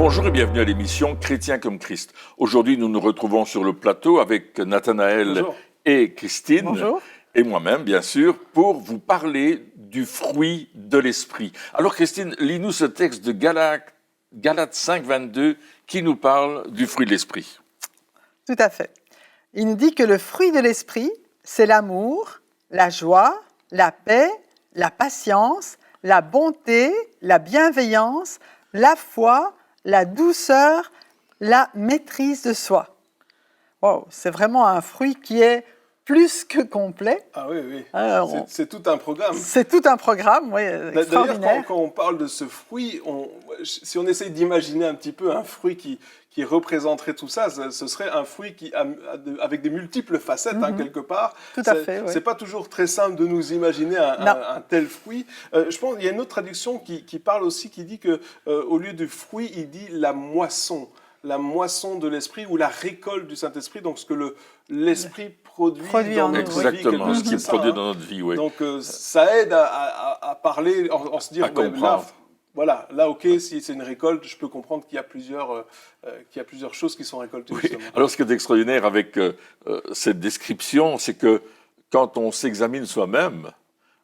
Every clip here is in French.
Bonjour et bienvenue à l'émission Chrétien comme Christ. Aujourd'hui, nous nous retrouvons sur le plateau avec Nathanaël Bonjour. et Christine. Bonjour. Et moi-même, bien sûr, pour vous parler du fruit de l'esprit. Alors, Christine, lis-nous ce texte de Galates 5, 22 qui nous parle du fruit de l'esprit. Tout à fait. Il nous dit que le fruit de l'esprit, c'est l'amour, la joie, la paix, la patience, la bonté, la bienveillance, la foi, la douceur, la maîtrise de soi. Wow, c'est vraiment un fruit qui est plus que complet. Ah oui, oui. Alors, C'est tout un programme. c'est tout un programme, oui, D'ailleurs, extraordinaire. quand on parle de ce fruit, si on essaye d'imaginer un petit peu un fruit qui représenterait tout ça, ce serait un fruit avec des multiples facettes, quelque part. Tout à fait, oui. C'est pas toujours très simple de nous imaginer un tel fruit. Je pense qu'il y a une autre traduction qui parle aussi, qui dit que au lieu du fruit, il dit la moisson de l'esprit ou la récolte du Saint-Esprit, donc ce que l'esprit produit dans en nous, notre vie. Exactement, ce qu'il C'est ça, produit hein. dans notre vie, oui. Donc ça aide à parler, en se dire, À comprendre. là, ok, si c'est une récolte, je peux comprendre qu'il y a plusieurs choses qui sont récoltées. Oui. Justement. Alors, ce qui est extraordinaire avec cette description, c'est que quand on s'examine soi-même,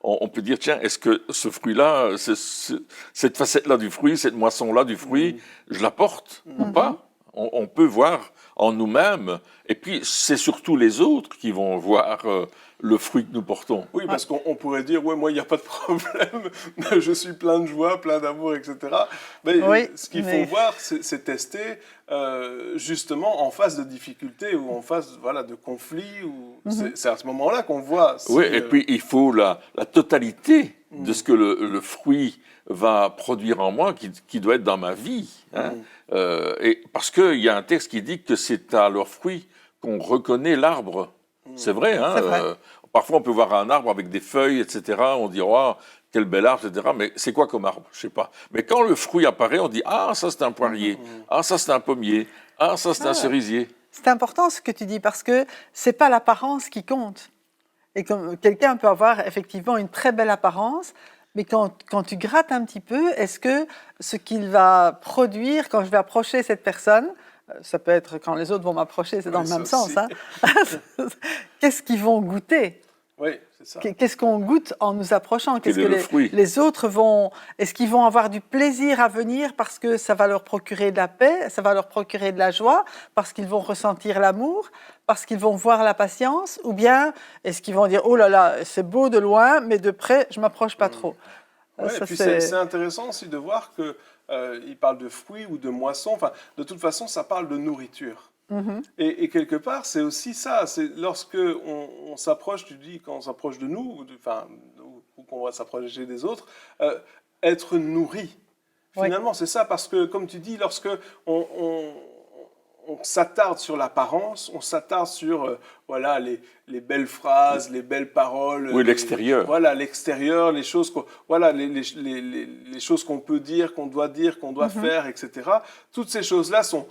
on peut dire, tiens, est-ce que ce fruit-là, cette facette-là du fruit, cette moisson-là du fruit, je la porte ou pas? On peut voir en nous-mêmes, et puis c'est surtout les autres qui vont voir le fruit que nous portons. Oui, parce qu'on pourrait dire, ouais, moi, il n'y a pas de problème, je suis plein de joie, plein d'amour, etc. Mais Oui, ce qu'il faut voir, c'est tester justement en phase de difficulté ou en phase de conflit. C'est à ce moment-là qu'on voit. Oui, et puis il faut la totalité de ce que le fruit va produire en moi, qui doit être dans ma vie. Hein. Et parce qu'il y a un texte qui dit que c'est à leurs fruits qu'on reconnaît l'arbre. C'est vrai, hein. C'est vrai. Parfois, on peut voir un arbre avec des feuilles, etc. On dit, oh, quel bel arbre, etc. Mais c'est quoi comme arbre? Je sais pas. Mais quand le fruit apparaît, on dit, ah, ça c'est un poirier. Ah, ça c'est un pommier. Ah, ça c'est un cerisier. C'est important ce que tu dis parce que c'est pas l'apparence qui compte. Et comme quelqu'un peut avoir effectivement une très belle apparence, mais quand tu grattes un petit peu, est-ce que ce qu'il va produire quand je vais approcher cette personne, ça peut être quand les autres vont m'approcher, c'est dans le même sens, hein, qu'est-ce qu'ils vont goûter? Oui, c'est ça. Qu'est-ce qu'on goûte en nous approchant? Qu'est-ce Quel est le que fruit? les autres vont... Est-ce qu'ils vont avoir du plaisir à venir parce que ça va leur procurer de la paix, ça va leur procurer de la joie, parce qu'ils vont ressentir l'amour, parce qu'ils vont voir la patience? Ou bien est-ce qu'ils vont dire, oh là là, c'est beau de loin, mais de près, je ne m'approche pas trop? Ouais, et puis c'est intéressant aussi de voir que il parle de fruits ou de moissons. Enfin, de toute façon, ça parle de nourriture. Et quelque part, c'est aussi ça. C'est lorsque on s'approche, tu dis, quand on s'approche de nous, ou qu'on va s'approcher des autres, être nourri. Finalement, c'est ça, parce que, comme tu dis, lorsque on s'attarde sur l'apparence, on s'attarde sur les belles phrases, les belles paroles. Oui, l'extérieur. Voilà, l'extérieur, les choses les choses qu'on peut dire, qu'on doit faire, etc. Toutes ces choses-là sont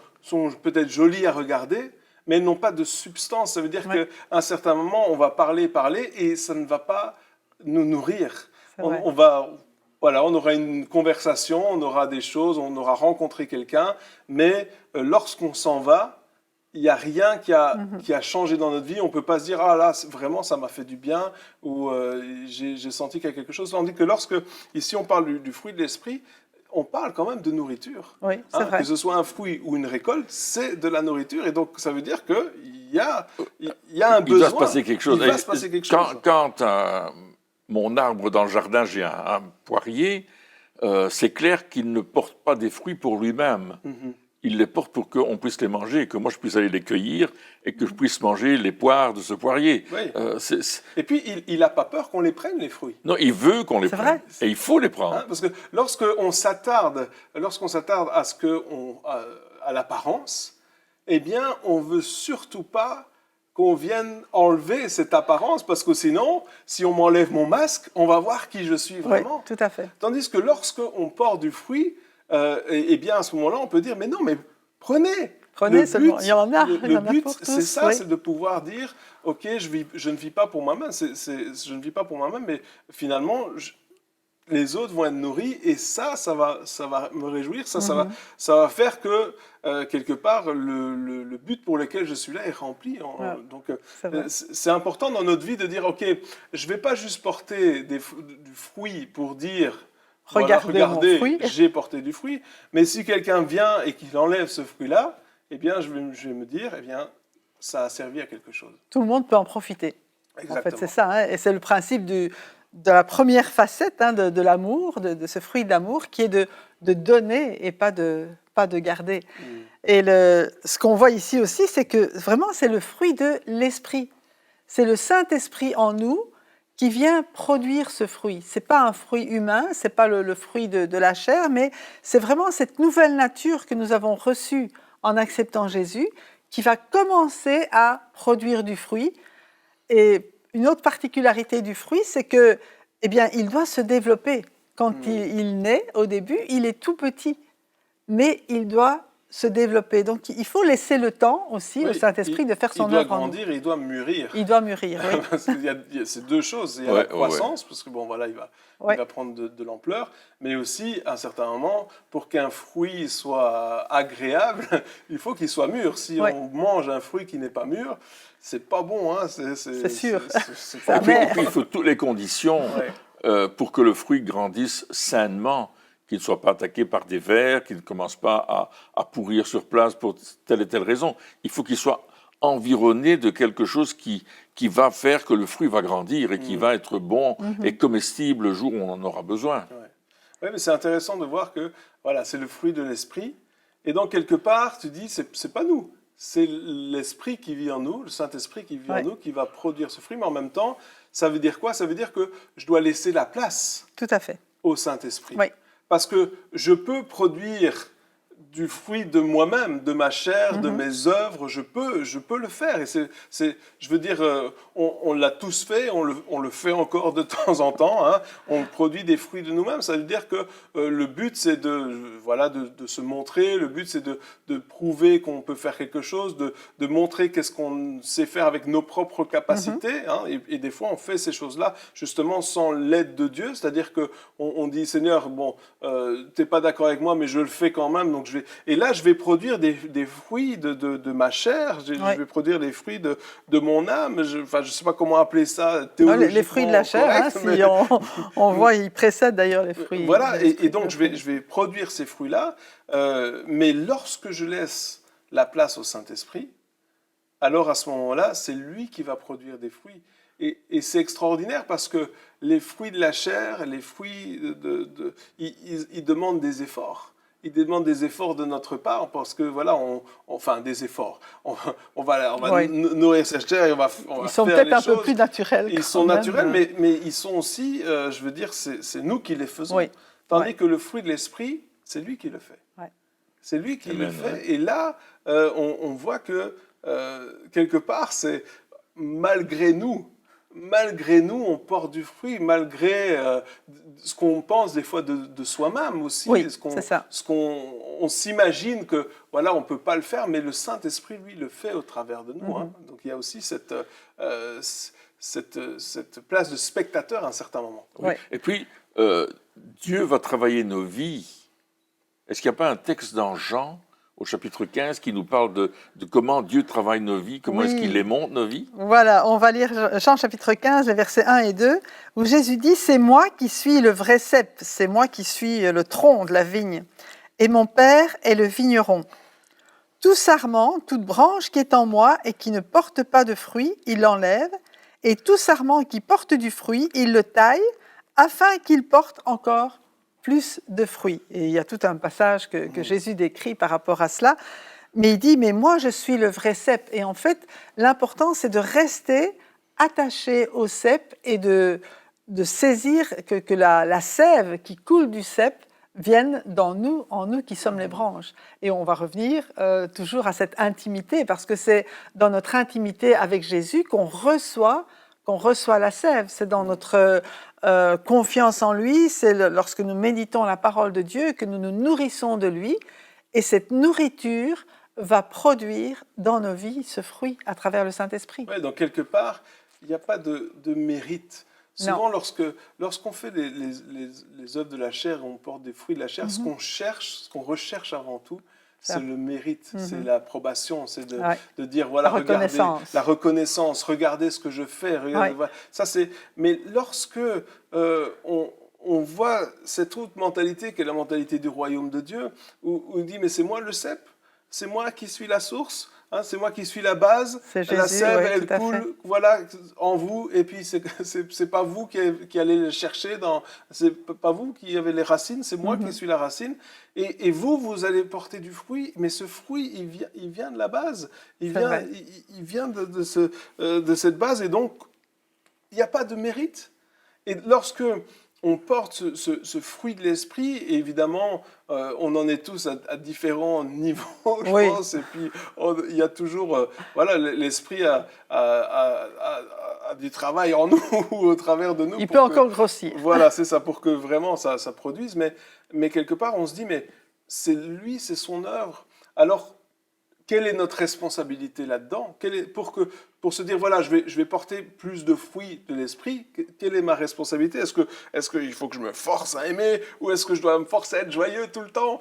peut-être jolies à regarder, mais elles n'ont pas de substance. Ça veut dire qu'à un certain moment, on va parler, et ça ne va pas nous nourrir. On aura une conversation, on aura des choses, on aura rencontré quelqu'un, mais lorsqu'on s'en va, il n'y a rien qui a changé dans notre vie. On ne peut pas se dire « Ah là, vraiment, ça m'a fait du bien » ou j'ai senti qu'il y a quelque chose. Tandis que ici, on parle du fruit de l'esprit, on parle quand même de nourriture. Oui, c'est vrai. Que ce soit un fruit ou une récolte, c'est de la nourriture. Et donc, ça veut dire qu'il y a un besoin. Il doit se passer quelque chose. Il va se passer quelque chose. Quand mon arbre dans le jardin, j'ai un poirier, c'est clair qu'il ne porte pas des fruits pour lui-même. Il les porte pour qu'on puisse les manger, que moi je puisse aller les cueillir et que je puisse manger les poires de ce poirier. Oui. Et puis, il n'a pas peur qu'on les prenne, les fruits. Non, il veut qu'on les C'est prenne. vrai. Et il faut les prendre. Parce que lorsqu'on s'attarde à l'apparence, eh bien, on ne veut surtout pas qu'on vienne enlever cette apparence, parce que sinon, si on m'enlève mon masque, on va voir qui je suis vraiment. Oui, tout à fait. Tandis que lorsqu'on porte du fruit, eh bien, à ce moment-là, on peut dire, mais non, mais prenez. Prenez seulement, il y en a. Le but, c'est tous, ça, oui. c'est de pouvoir dire, ok, je ne vis pas pour moi-même, je ne vis pas pour moi-même, mais finalement, les autres vont être nourris et ça va me réjouir, ça va faire que quelque part le but pour lequel je suis là est rempli. Donc c'est important dans notre vie de dire ok, je vais pas juste porter du fruit pour dire regardez, j'ai porté du fruit, mais si quelqu'un vient et qu'il enlève ce fruit-là, eh bien je vais me dire eh bien ça a servi à quelque chose. Tout le monde peut en profiter. Exactement. En fait, c'est ça, hein, et c'est le principe de la première facette de l'amour, de ce fruit de l'amour, qui est de donner et pas de garder. Et ce qu'on voit ici aussi, c'est que vraiment, c'est le fruit de l'Esprit. C'est le Saint-Esprit en nous qui vient produire ce fruit. Ce n'est pas un fruit humain, ce n'est pas le fruit de la chair, mais c'est vraiment cette nouvelle nature que nous avons reçue en acceptant Jésus qui va commencer à produire du fruit. Et une autre particularité du fruit, c'est que, eh bien, il doit se développer. Quand il naît, au début, il est tout petit, mais il doit se développer. Donc, il faut laisser le temps aussi au Saint-Esprit de faire son œuvre. Il doit grandir et il doit mûrir. Il doit mûrir, oui. Parce qu'il y a ces deux choses. Il y a la croissance, parce que bon, voilà, il va prendre de l'ampleur, mais aussi, à un certain moment, pour qu'un fruit soit agréable, il faut qu'il soit mûr. Si on mange un fruit qui n'est pas mûr, c'est pas bon. Hein. C'est sûr. Et puis, il faut toutes les conditions pour que le fruit grandisse sainement, qu'il ne soit pas attaqué par des vers, qu'il ne commence pas à pourrir sur place pour telle et telle raison. Il faut qu'il soit environné de quelque chose qui va faire que le fruit va grandir et qui va être bon et comestible le jour où on en aura besoin. Oui, mais c'est intéressant de voir que voilà, c'est le fruit de l'esprit. Et donc, quelque part, tu dis, c'est pas nous. C'est l'esprit qui vit en nous, le Saint-Esprit qui vit en nous, qui va produire ce fruit. Mais en même temps, ça veut dire quoi? Ça veut dire que je dois laisser la place au Saint-Esprit. Oui. Parce que je peux produire du fruit de moi-même, de ma chair, de mes œuvres, je peux le faire. Et je veux dire, on l'a tous fait, on le fait encore de temps en temps. Hein. On produit des fruits de nous-mêmes. Ça veut dire que le but, c'est de se montrer. Le but, c'est de prouver qu'on peut faire quelque chose, de montrer qu'est-ce qu'on sait faire avec nos propres capacités. Hein. Et des fois, on fait ces choses-là justement sans l'aide de Dieu. C'est-à-dire qu'on dit, Seigneur, bon, t'es pas d'accord avec moi, mais je le fais quand même. Donc et là, je vais produire des fruits de ma chair, je vais produire des fruits de mon âme. Je ne sais pas comment appeler ça théologiquement. Les fruits de la chair, correct, hein, si on voit, ils précèdent d'ailleurs les fruits. Voilà, et donc je vais produire ces fruits-là, mais lorsque je laisse la place au Saint-Esprit, alors à ce moment-là, c'est lui qui va produire des fruits. Et c'est extraordinaire parce que les fruits de la chair, les fruits ils demandent des efforts. Ils demandent des efforts de notre part parce que voilà, enfin des efforts. On va nourrir cette chair et on va faire les choses. Ils sont peut-être un peu plus naturels. Ils sont naturels, mais ils sont aussi, je veux dire, c'est nous qui les faisons. Oui. Tandis que le fruit de l'esprit, c'est lui qui le fait. Ouais. C'est lui qui le fait. Et là, on voit que quelque part, c'est malgré nous, on porte du fruit, malgré ce qu'on pense des fois de soi-même aussi. Oui, c'est ça. On s'imagine que voilà, on peut pas le faire, mais le Saint-Esprit, lui, le fait au travers de nous. Hein. Donc il y a aussi cette place de spectateur à un certain moment. Oui. Et puis, Dieu va travailler nos vies. Est-ce qu'il n'y a pas un texte dans Jean au chapitre 15, qui nous parle de comment Dieu travaille nos vies, comment est-ce qu'il les monte, nos vies? Voilà, on va lire Jean chapitre 15, les versets 1 et 2, où Jésus dit « C'est moi qui suis le vrai cep, c'est moi qui suis le tronc de la vigne, et mon Père est le vigneron. Tout sarment, toute branche qui est en moi et qui ne porte pas de fruit, il l'enlève, et tout sarment qui porte du fruit, il le taille, afin qu'il porte encore plus de fruits. » Et il y a tout un passage que Jésus décrit par rapport à cela. Mais il dit, mais moi je suis le vrai cep. Et en fait, l'important c'est de rester attaché au cep et de saisir que la sève qui coule du cep vienne en nous qui sommes les branches. Et on va revenir toujours à cette intimité, parce que c'est dans notre intimité avec Jésus qu'on reçoit la sève. C'est dans notre confiance en lui, c'est lorsque nous méditons la parole de Dieu que nous nous nourrissons de lui, et cette nourriture va produire dans nos vies ce fruit à travers le Saint-Esprit. Oui, donc quelque part, il n'y a pas de mérite. Souvent, lorsqu'on fait les œuvres de la chair, on porte des fruits de la chair, ce qu'on recherche avant tout, c'est le mérite, c'est l'approbation, c'est de dire, voilà, regardez la reconnaissance, regardez ce que je fais. Regardez, voilà. Mais lorsque on voit cette autre mentalité, qui est la mentalité du royaume de Dieu, où on dit, mais c'est moi le cep, c'est moi qui suis la source, hein, c'est moi qui suis la base, Jésus, la sève, elle coule, voilà, en vous, et puis c'est pas vous qui allez le chercher, c'est pas vous qui avez les racines, c'est moi qui suis la racine, et vous allez porter du fruit, mais ce fruit, il vient de la base, il vient de cette base, et donc, il n'y a pas de mérite. Et lorsque on porte ce fruit de l'esprit, et évidemment, on en est tous à différents niveaux, je pense, et puis il y a toujours, voilà, l'esprit a du travail en nous, ou au travers de nous. Il peut encore grossir. Voilà, c'est ça, pour que vraiment ça produise, mais quelque part, on se dit, mais c'est lui, c'est son œuvre. Alors, quelle est notre responsabilité là-dedans? Pour se dire, voilà, je vais porter plus de fruits de l'esprit, quelle est ma responsabilité? Est-ce qu'il faut que je me force à aimer, ou est-ce que je dois me forcer à être joyeux tout le temps?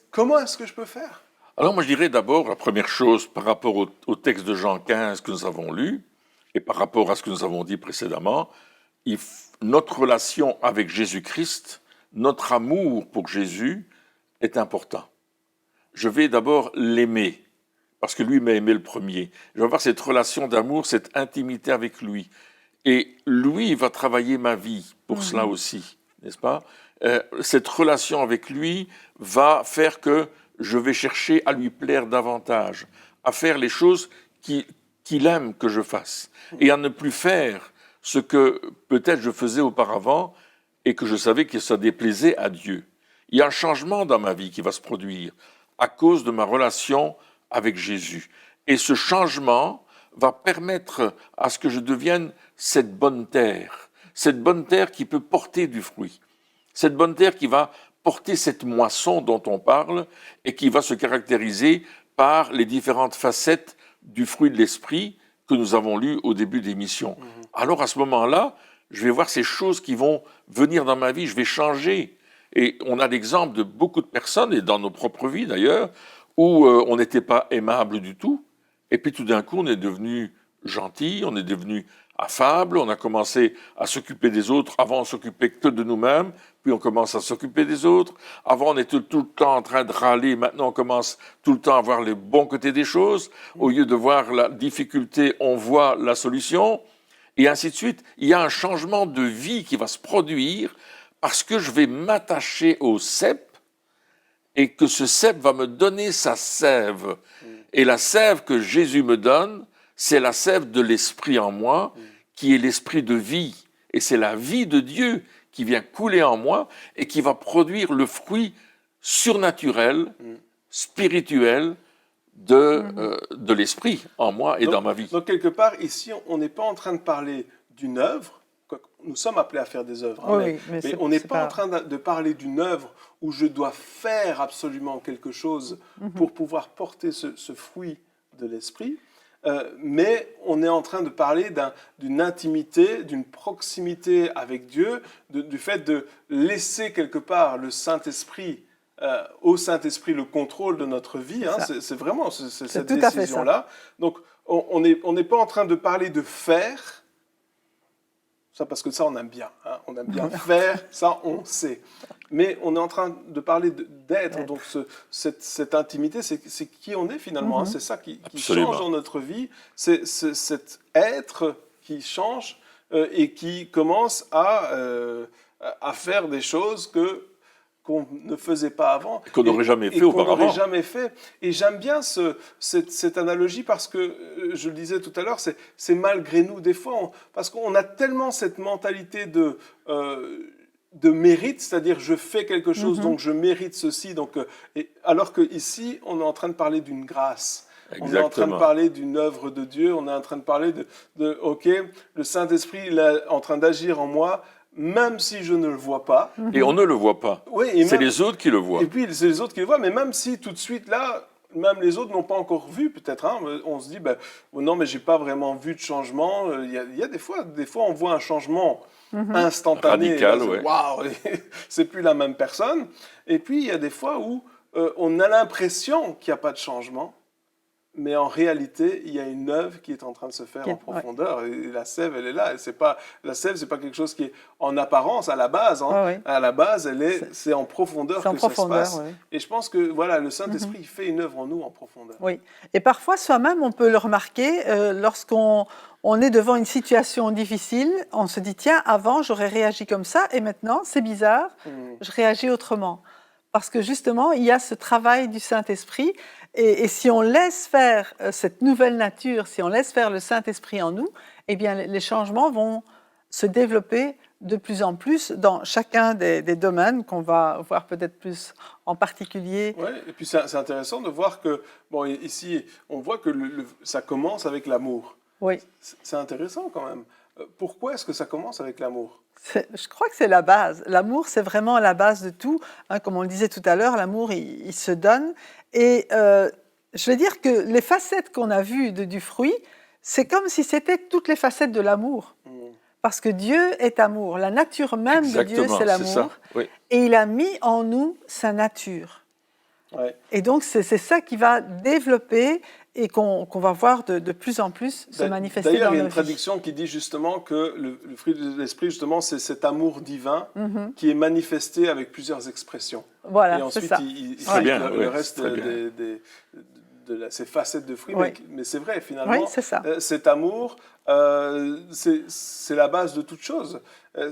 Comment est-ce que je peux faire? Alors moi je dirais d'abord, la première chose par rapport au texte de Jean 15 que nous avons lu, et par rapport à ce que nous avons dit précédemment, notre relation avec Jésus-Christ, notre amour pour Jésus est important. Je vais d'abord l'aimer, parce que lui m'a aimé le premier. Je vais avoir cette relation d'amour, cette intimité avec lui. Et lui, il va travailler ma vie pour cela aussi, n'est-ce pas? Cette relation avec lui va faire que je vais chercher à lui plaire davantage, à faire les choses qu'il aime que je fasse, et à ne plus faire ce que peut-être je faisais auparavant et que je savais que ça déplaisait à Dieu. Il y a un changement dans ma vie qui va se produire à cause de ma relation avec Jésus. Et ce changement va permettre à ce que je devienne cette bonne terre qui peut porter du fruit, cette bonne terre qui va porter cette moisson dont on parle et qui va se caractériser par les différentes facettes du fruit de l'esprit que nous avons lu au début des missions. Alors à ce moment-là, je vais voir ces choses qui vont venir dans ma vie, je vais changer. Et on a l'exemple de beaucoup de personnes, et dans nos propres vies d'ailleurs, où on n'était pas aimable du tout, et puis tout d'un coup on est devenu gentil, on est devenu affable, on a commencé à s'occuper des autres. Avant on s'occupait que de nous-mêmes, puis on commence à s'occuper des autres. Avant on était tout le temps en train de râler, maintenant on commence tout le temps à voir les bons côtés des choses. Au lieu de voir la difficulté, on voit la solution, et ainsi de suite. Il y a un changement de vie qui va se produire parce que je vais m'attacher au cep, et que ce cep va me donner sa sève. Et la sève que Jésus me donne, c'est la sève de l'esprit en moi, qui est l'esprit de vie. Et c'est la vie de Dieu qui vient couler en moi et qui va produire le fruit surnaturel, spirituel de l'esprit en moi et dans ma vie. Donc quelque part, ici, on n'est pas en train de parler d'une œuvre. Nous sommes appelés à faire des œuvres, hein, mais on n'est pas en train de parler d'une œuvre où je dois faire absolument quelque chose pour pouvoir porter ce fruit de l'esprit, mais on est en train de parler d'une intimité, d'une proximité avec Dieu, du fait de laisser quelque part le Saint-Esprit, au Saint-Esprit le contrôle de notre vie, hein, c'est vraiment cette décision-là. Donc on n'est pas en train de parler de faire, ça, parce que ça, on aime bien. Hein, on aime bien faire, ça, on sait. Mais on est en train de parler d'être. Donc, cette intimité, c'est qui on est finalement. Hein, c'est ça qui change dans notre vie. C'est cet être qui change et qui commence à faire des choses qu'on ne faisait pas avant. Qu'on n'aurait jamais fait auparavant. Qu'on n'aurait jamais fait. Et j'aime bien cette analogie parce que, je le disais tout à l'heure, c'est malgré nous des fois, parce qu'on a tellement cette mentalité de mérite, c'est-à-dire je fais quelque chose, donc je mérite ceci. Donc, alors qu'ici, on est en train de parler d'une grâce. Exactement. On est en train de parler d'une œuvre de Dieu, on est en train de parler OK, le Saint-Esprit il est en train d'agir en moi, même si je ne le vois pas. Et on ne le voit pas. Oui, c'est les autres qui le voient. Et puis, c'est les autres qui le voient, mais même si tout de suite, là, même les autres n'ont pas encore vu peut-être. Hein. On se dit, ben, oh non, mais j'ai pas vraiment vu de changement. Il y a des fois, on voit un changement instantané. Radical, Et ouais. Waouh, c'est plus la même personne. Et puis, il y a des fois où on a l'impression qu'il n'y a pas de changement. Mais en réalité, il y a une œuvre qui est en train de se faire en profondeur. Ouais. Et la sève, elle est là. Et la sève, c'est pas quelque chose qui est en apparence à la base. Hein. Ouais. À la base, c'est en profondeur que ça se passe. Ouais. Et je pense que voilà, le Saint-Esprit il fait une œuvre en nous en profondeur. Oui. Et parfois, soi-même, on peut le remarquer lorsqu'on est devant une situation difficile. On se dit, tiens, avant, j'aurais réagi comme ça. Et maintenant, c'est bizarre, je réagis autrement. Parce que justement, il y a ce travail du Saint-Esprit. Et si on laisse faire cette nouvelle nature, si on laisse faire le Saint-Esprit en nous, eh bien, les changements vont se développer de plus en plus dans chacun des domaines qu'on va voir peut-être plus en particulier. Oui, et puis c'est intéressant de voir que, bon, ici, on voit que ça commence avec l'amour. Oui. C'est intéressant quand même. Pourquoi est-ce que ça commence avec l'amour ? Je crois que c'est la base. L'amour, c'est vraiment la base de tout. Hein, comme on le disait tout à l'heure, l'amour, il se donne. Et je veux dire que les facettes qu'on a vues du fruit, c'est comme si c'était toutes les facettes de l'amour. Parce que Dieu est amour. La nature même Exactement, de Dieu, c'est l'amour. Oui. Et il a mis en nous sa nature. Ouais. Et donc, c'est ça qui va développer et qu'on va voir de plus en plus se manifester dans nos vies. D'ailleurs, il y a une traduction qui dit justement que le fruit de l'esprit, justement, c'est cet amour divin qui est manifesté avec plusieurs expressions. Voilà, et ensuite, c'est ça. il le reste de ces facettes de fruits. Oui. Mais c'est vrai, finalement, oui, c'est ça. Cet amour, c'est la base de toute chose. Le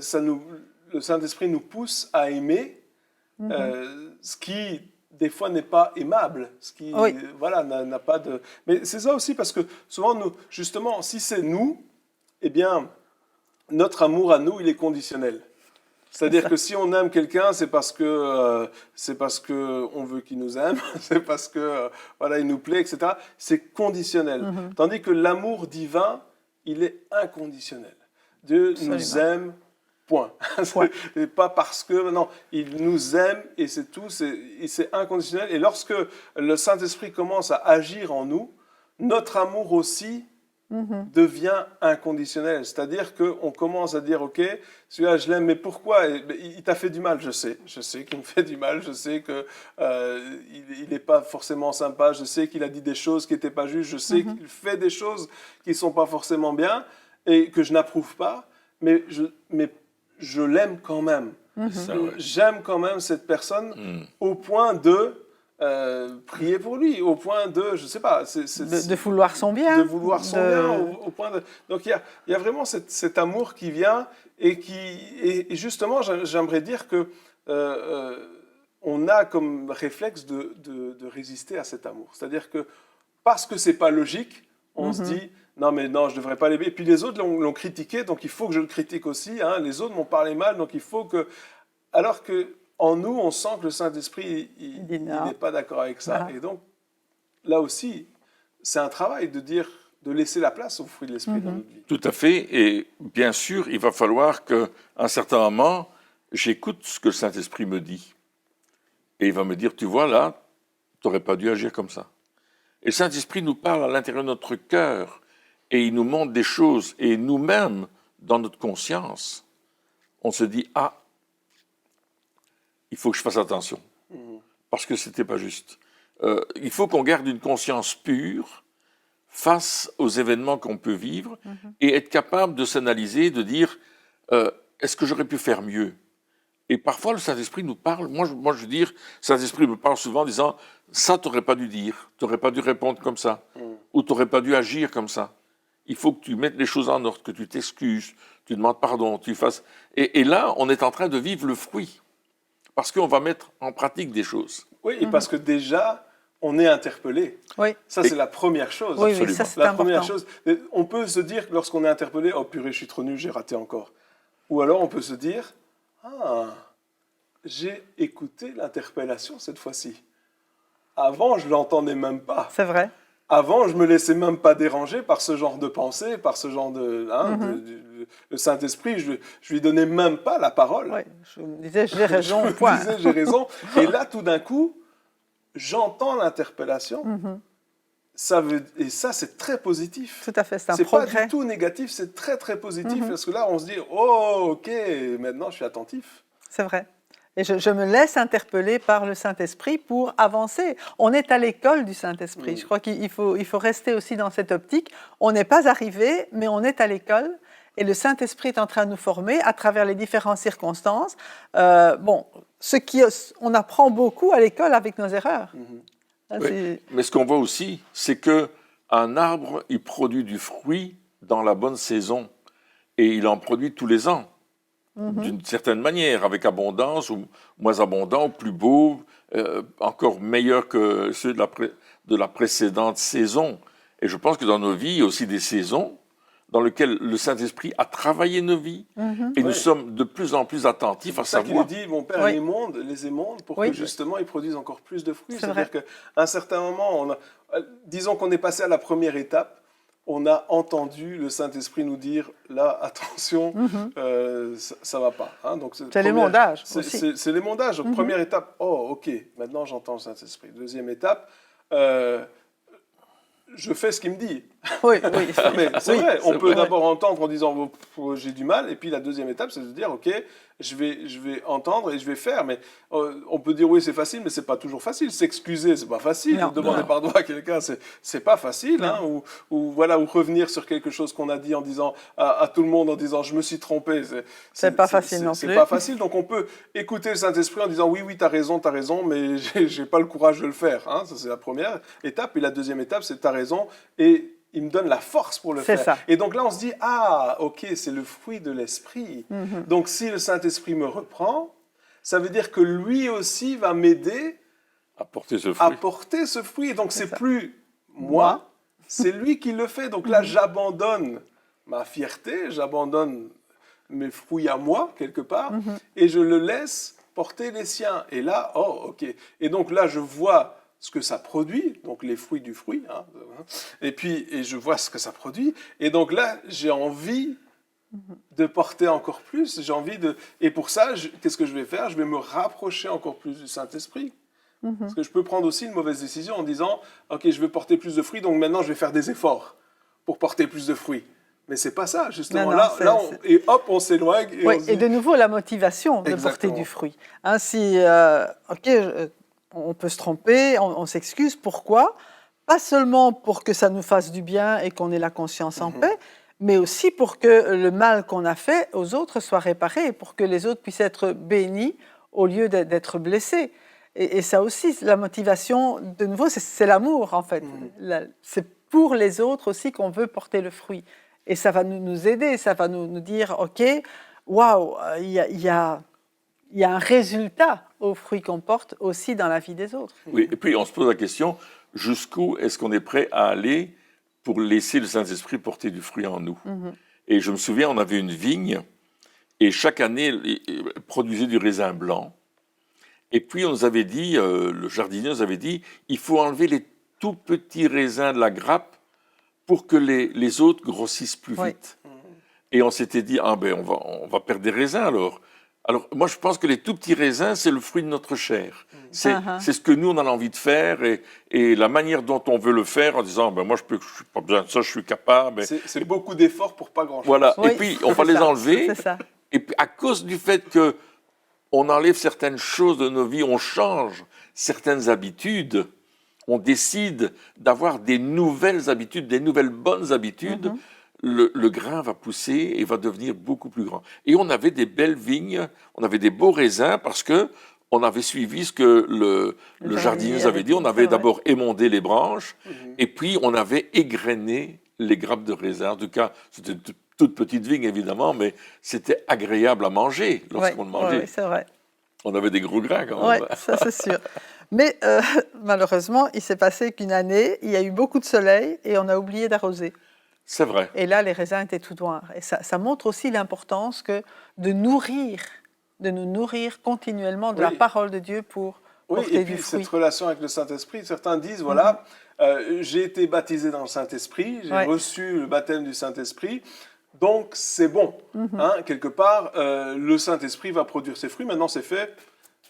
Saint-Esprit nous pousse à aimer ce qui... des fois n'est pas aimable, ce qui voilà, n'a pas de... Mais c'est ça aussi parce que souvent, justement, si c'est nous, eh bien, notre amour à nous, il est conditionnel. C'est-à-dire que si on aime quelqu'un, c'est parce que on veut qu'il nous aime, c'est parce que voilà, il nous plaît, etc. C'est conditionnel. Tandis que l'amour divin, il est inconditionnel. Dieu nous aime. Point. Et pas parce que, non, il nous aime et c'est tout, c'est inconditionnel. Et lorsque le Saint-Esprit commence à agir en nous, notre amour aussi devient inconditionnel. C'est-à-dire qu'on commence à dire, OK, celui-là, je l'aime, mais pourquoi ? Il t'a fait du mal, je sais qu'il me fait du mal, je sais qu'il n'est pas forcément sympa, je sais qu'il a dit des choses qui n'étaient pas justes, je sais qu'il fait des choses qui ne sont pas forcément bien et que je n'approuve pas, mais je l'aime quand même. J'aime quand même cette personne au point de prier pour lui, au point de, je ne sais pas... de vouloir son bien. De vouloir son bien, au point de... Donc il y a vraiment cet amour qui vient et justement, j'aimerais dire que on a comme réflexe de résister à cet amour. C'est-à-dire que parce que ce n'est pas logique, on se dit... Non, mais non, je ne devrais pas l'aimer. Et puis les autres l'ont critiqué, donc il faut que je le critique aussi. Hein. Les autres m'ont parlé mal, donc il faut que... Alors qu'en nous, on sent que le Saint-Esprit, il n'est pas d'accord avec ça. Voilà. Et donc, là aussi, c'est un travail de laisser la place au fruit de l'Esprit dans notre vie. Tout à fait. Et bien sûr, il va falloir qu'à un certain moment, j'écoute ce que le Saint-Esprit me dit. Et il va me dire, tu vois, là, tu n'aurais pas dû agir comme ça. Et le Saint-Esprit nous parle à l'intérieur de notre cœur. Et il nous montre des choses, et nous-mêmes, dans notre conscience, on se dit, ah, il faut que je fasse attention, parce que ce n'était pas juste. Il faut qu'on garde une conscience pure face aux événements qu'on peut vivre, et être capable de s'analyser, de dire, est-ce que j'aurais pu faire mieux ? Et parfois, le Saint-Esprit nous parle, moi je veux dire, le Saint-Esprit me parle souvent en disant, ça, tu n'aurais pas dû dire, tu n'aurais pas dû répondre comme ça, ou tu n'aurais pas dû agir comme ça. Il faut que tu mettes les choses en ordre, que tu t'excuses, tu demandes pardon, tu fasses... Et là, on est en train de vivre le fruit, parce qu'on va mettre en pratique des choses. Oui, et parce que déjà, on est interpellé. Oui. Ça, c'est la première chose. Oui, ça, c'est la important. première chose. On peut se dire que lorsqu'on est interpellé, oh purée, je suis trop nul, j'ai raté encore. Ou alors, on peut se dire, ah, j'ai écouté l'interpellation cette fois-ci. Avant, je ne l'entendais même pas. C'est vrai. Avant, je ne me laissais même pas déranger par ce genre de pensée, par ce genre de... le Saint-Esprit, je ne lui donnais même pas la parole. Oui, je me disais, j'ai raison, point. Je me disais, j'ai raison. Et là, tout d'un coup, j'entends l'interpellation. Et ça, c'est très positif. Tout à fait, c'est un C'est pas progrès. du tout négatif, c'est très très positif. Parce que là, on se dit, oh, ok, maintenant je suis attentif. C'est vrai. Et je me laisse interpeller par le Saint-Esprit pour avancer. On est à l'école du Saint-Esprit. Je crois qu'il faut rester aussi dans cette optique. On n'est pas arrivé, mais on est à l'école. Et le Saint-Esprit est en train de nous former à travers les différentes circonstances. On apprend beaucoup à l'école avec nos erreurs. Oui. Mais ce qu'on voit aussi, c'est qu'un arbre, il produit du fruit dans la bonne saison. Et il en produit tous les ans, d'une certaine manière, avec abondance, ou moins abondant, ou plus beau, encore meilleur que ceux de la précédente saison. Et je pense que dans nos vies, il y a aussi des saisons dans lesquelles le Saint-Esprit a travaillé nos vies, et nous sommes de plus en plus attentifs à C'est ça qu'il savoir. dit, mon Père les émonde pour que justement ils produisent encore plus de fruits. C'est-à-dire qu'à un certain moment, disons qu'on est passé à la première étape, on a entendu le Saint-Esprit nous dire, là, attention, ça ne va pas. Hein. Donc, c'est l'émondage aussi. C'est l'émondage. Donc, première étape, oh, ok, maintenant j'entends le Saint-Esprit. Deuxième étape, je fais ce qu'il me dit. Oui. Mais c'est vrai, on peut d'abord entendre en disant j'ai du mal, et puis la deuxième étape, c'est de dire ok, je vais entendre et je vais faire. Mais on peut dire oui, c'est facile, mais c'est pas toujours facile. S'excuser, c'est pas facile. Demander pardon à quelqu'un, c'est pas facile. Hein, ou revenir sur quelque chose qu'on a dit en disant à tout le monde en disant je me suis trompé. C'est pas facile non plus. C'est pas facile. Donc on peut écouter le Saint-Esprit en disant oui, t'as raison, mais j'ai pas le courage de le faire. Hein, ça c'est la première étape. Et la deuxième étape, c'est t'as raison et il me donne la force pour le faire. Ça. Et donc là, on se dit, ah, ok, c'est le fruit de l'esprit. Donc si le Saint-Esprit me reprend, ça veut dire que lui aussi va m'aider à porter ce fruit. Et donc c'est plus moi, c'est lui qui le fait. Donc là, j'abandonne ma fierté, j'abandonne mes fruits à moi, quelque part, et je le laisse porter les siens. Et là, oh, ok. Et donc là, je vois ce que ça produit, donc les fruits du fruit, hein, et je vois ce que ça produit, et donc là, j'ai envie de porter encore plus, et pour ça, qu'est-ce que je vais faire? Je vais me rapprocher encore plus du Saint-Esprit, parce que je peux prendre aussi une mauvaise décision en disant, ok, je veux porter plus de fruits, donc maintenant je vais faire des efforts pour porter plus de fruits. Mais c'est pas ça, justement. Et hop, on s'éloigne. Et de nouveau, la motivation de porter du fruit. Hein, on peut se tromper, on s'excuse. Pourquoi? Pas seulement pour que ça nous fasse du bien et qu'on ait la conscience en paix, mais aussi pour que le mal qu'on a fait aux autres soit réparé, pour que les autres puissent être bénis au lieu d'être blessés. Et ça aussi, la motivation, de nouveau, c'est l'amour, en fait. C'est pour les autres aussi qu'on veut porter le fruit. Et ça va nous aider, ça va nous dire, OK, waouh, il y a un résultat aux fruits qu'on porte aussi dans la vie des autres. Oui, et puis on se pose la question, jusqu'où est-ce qu'on est prêt à aller pour laisser le Saint-Esprit porter du fruit en nous? Et je me souviens, on avait une vigne, et chaque année, elle produisait du raisin blanc. Et puis on nous avait dit, le jardinier nous avait dit, il faut enlever les tout petits raisins de la grappe pour que les autres grossissent plus vite. Et on s'était dit, on va perdre des raisins alors. Alors, moi, je pense que les tout petits raisins, c'est le fruit de notre chair. C'est ce que nous, on a envie de faire et la manière dont on veut le faire en disant, moi, je n'ai pas besoin de ça, je suis capable. C'est beaucoup d'efforts pour pas grand-chose. Voilà, et puis, on va les enlever. Et puis, à cause du fait qu'on enlève certaines choses de nos vies, on change certaines habitudes, on décide d'avoir des nouvelles habitudes, des nouvelles bonnes habitudes, le grain va pousser et va devenir beaucoup plus grand. Et on avait des belles vignes, on avait des beaux raisins parce que on avait suivi ce que le jardinier nous avait dit. On avait d'abord émondé les branches et puis on avait égrené les grappes de raisin. En tout cas, c'était une toute petite vigne évidemment, mais c'était agréable à manger lorsqu'on le mangeait. Oui, c'est vrai. On avait des gros grains quand même. Oui, ça c'est sûr. Mais malheureusement, il s'est passé qu'une année, il y a eu beaucoup de soleil et on a oublié d'arroser. C'est vrai. Et là, les raisins étaient tout noirs. Et ça montre aussi l'importance de nous nourrir continuellement de la parole de Dieu pour porter du fruit. Cette relation avec le Saint-Esprit, certains disent, j'ai été baptisé dans le Saint-Esprit, j'ai reçu le baptême du Saint-Esprit, donc c'est bon. Quelque part, le Saint-Esprit va produire ses fruits, maintenant c'est fait.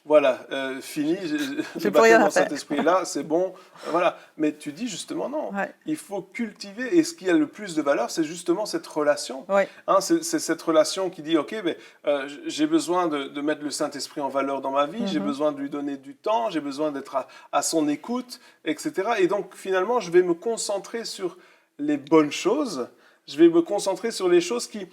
voilà, fini, J'ai le plus rien baptême à dans faire. Saint-Esprit est là, c'est bon, voilà. Mais tu dis justement non, Ouais. il faut cultiver, et ce qui a le plus de valeur, c'est justement cette relation. Oui. Hein, c'est cette relation qui dit, ok, mais, j'ai besoin de mettre le Saint-Esprit en valeur dans ma vie, j'ai besoin de lui donner du temps, j'ai besoin d'être à son écoute, etc. Et donc finalement, je vais me concentrer sur les bonnes choses, je vais me concentrer sur les choses qui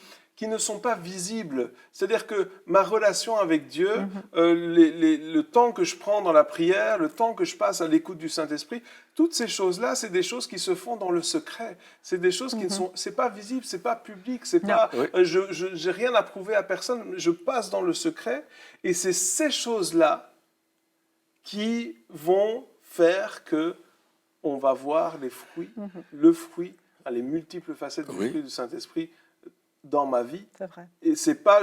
ne sont pas visibles. C'est-à-dire que ma relation avec Dieu, le temps que je prends dans la prière, le temps que je passe à l'écoute du Saint-Esprit, toutes ces choses-là, c'est des choses qui se font dans le secret. C'est des choses qui ne sont, c'est pas visible, c'est pas public, c'est pas, Oui. j'ai rien à prouver à personne, je passe dans le secret, et c'est ces choses-là qui vont faire que on va voir les fruits, le fruit, les multiples facettes du Oui. fruit du Saint-Esprit dans ma vie. C'est vrai. Et c'est pas,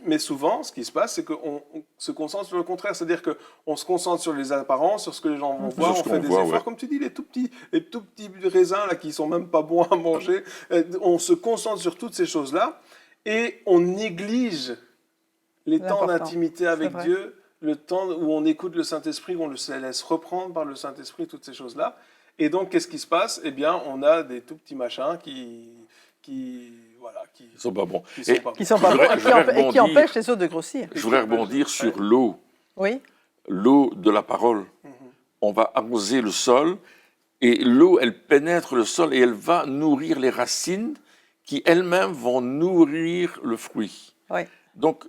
mais souvent, ce qui se passe, c'est qu'on se concentre sur le contraire. C'est-à-dire qu'on se concentre sur les apparences, sur ce que les gens vont voir, Sur on ce fait qu'on des voit, efforts. ouais. Comme tu dis, les tout petits raisins là, qui sont même pas bons à manger. On se concentre sur toutes ces choses-là et on néglige les temps L'important, d'intimité c'est avec vrai. Dieu, le temps où on écoute le Saint-Esprit, où on se laisse reprendre par le Saint-Esprit, toutes ces choses-là. Et donc, qu'est-ce qui se passe? Eh bien, on a des tout petits machins voilà, Ils sont pas bons. qui sont Et pas Qui sont Je pas voudrais- bons et je voudrais et qui rebondir. empêchent les autres de grossir. je voudrais rebondir sur l'eau, Oui. l'eau de la parole. On va arroser le sol et l'eau, elle pénètre le sol et elle va nourrir les racines qui elles-mêmes vont nourrir le fruit. Oui. Donc,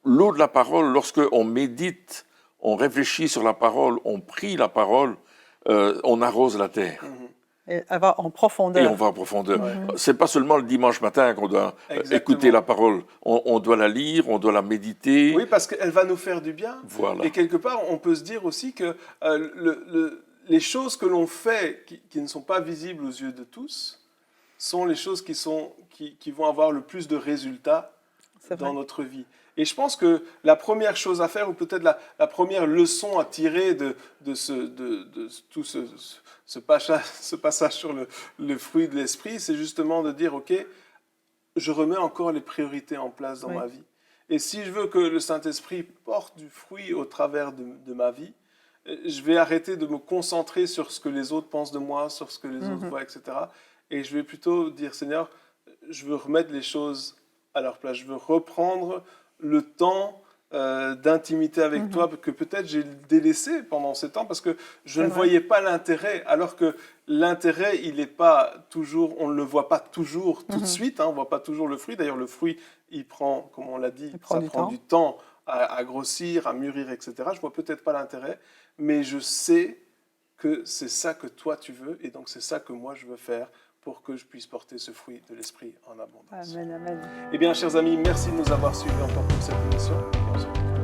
l'eau de la parole, lorsque on médite, on réfléchit sur la parole, on prie la parole, on arrose la terre. Et elle va en profondeur. Et on va en profondeur. C'est pas seulement le dimanche matin qu'on doit Exactement. écouter la parole. On doit la lire, on doit la méditer. Oui, parce qu'elle va nous faire du bien. Voilà. Et quelque part, on peut se dire aussi que les choses que l'on fait qui ne sont pas visibles aux yeux de tous sont les choses qui vont avoir le plus de résultats C'est dans vrai. notre vie. Et je pense que la première chose à faire, ou peut-être la première leçon à tirer de tout ce passage sur le fruit de l'esprit, c'est justement de dire, OK, je remets encore les priorités en place dans Oui. ma vie. Et si je veux que le Saint-Esprit porte du fruit au travers de ma vie, je vais arrêter de me concentrer sur ce que les autres pensent de moi, sur ce que les autres voient, etc. Et je vais plutôt dire, Seigneur, je veux remettre les choses à leur place. Je veux reprendre le temps d'intimité avec toi que peut-être j'ai délaissé pendant ces temps parce que je ne vrai. voyais pas l'intérêt, alors que l'intérêt, il n'est pas toujours, on ne le voit pas toujours tout de suite, hein, on ne voit pas toujours le fruit. D'ailleurs, le fruit, il prend, comme on l'a dit, prend ça du prend temps. du temps à grossir, à mûrir, etc. Je ne vois peut-être pas l'intérêt, mais je sais que c'est ça que toi tu veux, et donc c'est ça que moi je veux faire pour que je puisse porter ce fruit de l'esprit en abondance. Amen, amen. Eh bien, chers amis, merci de nous avoir suivis encore pour cette émission. Et on se retrouve